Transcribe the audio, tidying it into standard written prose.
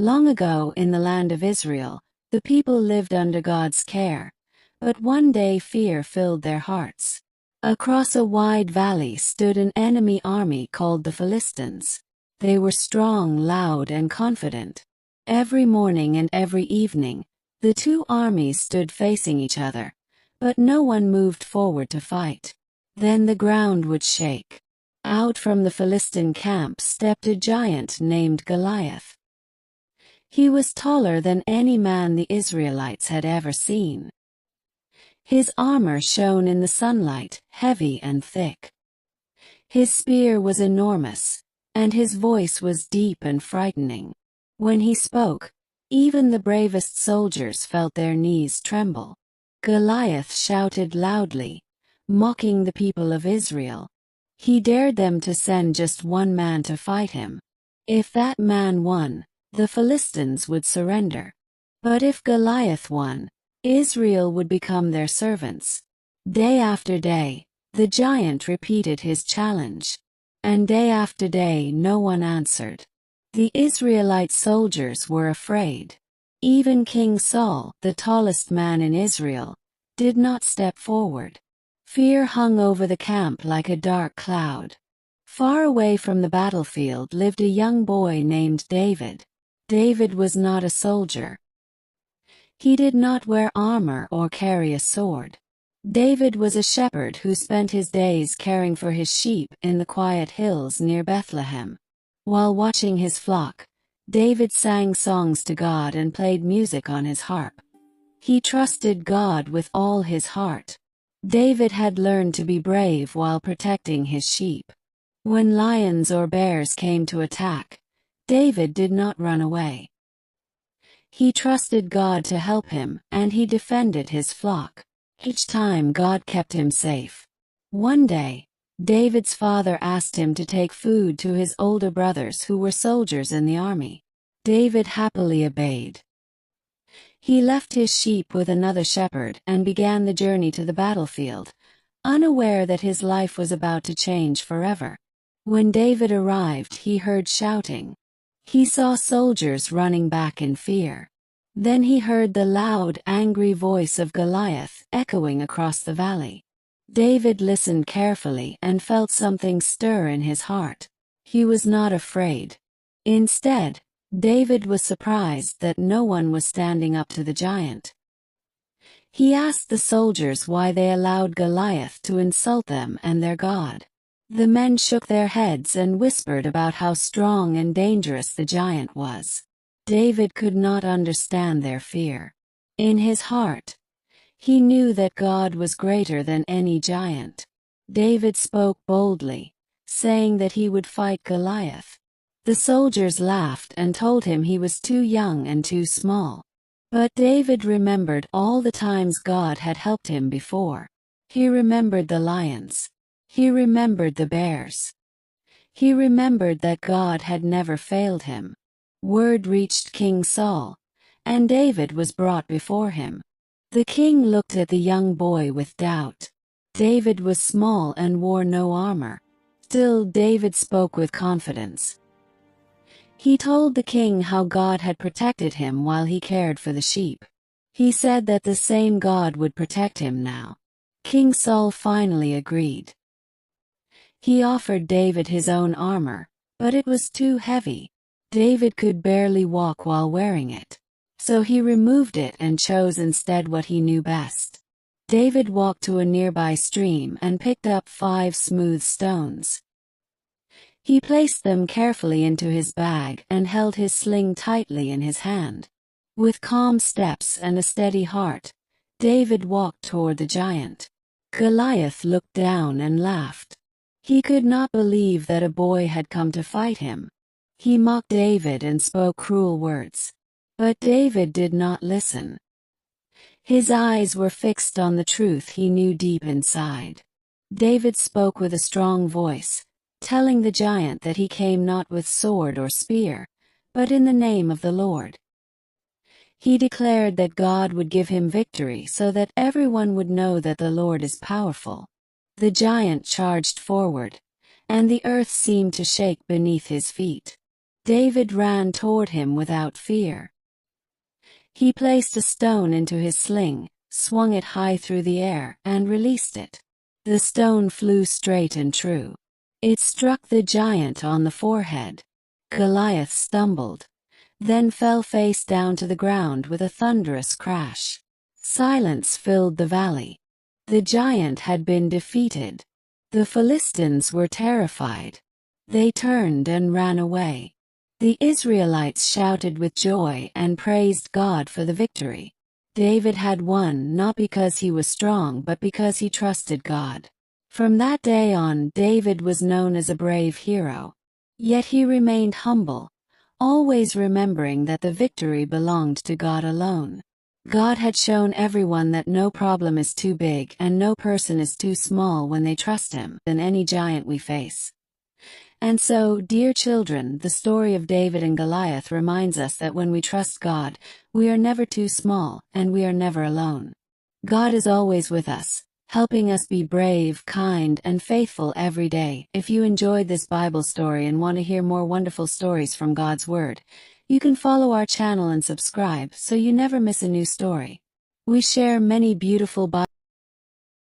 Long ago in the land of Israel, the people lived under God's care, but one day fear filled their hearts. Across a wide valley stood an enemy army called the Philistines. They were strong, loud, and confident. Every morning and every evening, the two armies stood facing each other, but no one moved forward to fight. Then the ground would shake. Out from the Philistine camp stepped a giant named Goliath. He was taller than any man the Israelites had ever seen. His armor shone in the sunlight, heavy and thick. His spear was enormous, and his voice was deep and frightening. When he spoke, even the bravest soldiers felt their knees tremble. Goliath shouted loudly, mocking the people of Israel. He dared them to send just one man to fight him. If that man won, the Philistines would surrender. But if Goliath won, Israel would become their servants. Day after day, the giant repeated his challenge. And day after day no one answered. The Israelite soldiers were afraid. Even King Saul, the tallest man in Israel, did not step forward. Fear hung over the camp like a dark cloud. Far away from the battlefield lived a young boy named David. David was not a soldier. He did not wear armor or carry a sword. David was a shepherd who spent his days caring for his sheep in the quiet hills near Bethlehem. While watching his flock, David sang songs to God and played music on his harp. He trusted God with all his heart. David had learned to be brave while protecting his sheep. When lions or bears came to attack, David did not run away. He trusted God to help him, and he defended his flock. Each time God kept him safe. One day, David's father asked him to take food to his older brothers who were soldiers in the army. David happily obeyed. He left his sheep with another shepherd and began the journey to the battlefield, unaware that his life was about to change forever. When David arrived, he heard shouting. He saw soldiers running back in fear. Then he heard the loud, angry voice of Goliath echoing across the valley. David listened carefully and felt something stir in his heart. He was not afraid. Instead, David was surprised that no one was standing up to the giant. He asked the soldiers why they allowed Goliath to insult them and their God. The men shook their heads and whispered about how strong and dangerous the giant was. David could not understand their fear. In his heart, he knew that God was greater than any giant. David spoke boldly, saying that he would fight Goliath. The soldiers laughed and told him he was too young and too small. But David remembered all the times God had helped him before. He remembered the lions. He remembered the bears. He remembered that God had never failed him. Word reached King Saul, and David was brought before him. The king looked at the young boy with doubt. David was small and wore no armor. Still, David spoke with confidence. He told the king how God had protected him while he cared for the sheep. He said that the same God would protect him now. King Saul finally agreed. He offered David his own armor, but it was too heavy. David could barely walk while wearing it. So he removed it and chose instead what he knew best. David walked to a nearby stream and picked up 5 smooth stones. He placed them carefully into his bag and held his sling tightly in his hand. With calm steps and a steady heart, David walked toward the giant. Goliath looked down and laughed. He could not believe that a boy had come to fight him. He mocked David and spoke cruel words. But David did not listen. His eyes were fixed on the truth he knew deep inside. David spoke with a strong voice, telling the giant that he came not with sword or spear, but in the name of the Lord. He declared that God would give him victory so that everyone would know that the Lord is powerful. The giant charged forward, and the earth seemed to shake beneath his feet. David ran toward him without fear. He placed a stone into his sling, swung it high through the air, and released it. The stone flew straight and true. It struck the giant on the forehead. Goliath stumbled, then fell face down to the ground with a thunderous crash. Silence filled the valley. The giant had been defeated. The Philistines were terrified. They turned and ran away. The Israelites shouted with joy and praised God for the victory. David had won not because he was strong but because he trusted God. From that day on, David was known as a brave hero. Yet he remained humble, always remembering that the victory belonged to God alone. God had shown everyone that no problem is too big and no person is too small when they trust Him than any giant we face. And so, dear children, the story of David and Goliath reminds us that when we trust God, we are never too small and we are never alone. God is always with us, helping us be brave, kind, and faithful every day. If you enjoyed this Bible story and want to hear more wonderful stories from God's Word, you can follow our channel and subscribe so you never miss a new story. We share many beautiful Bible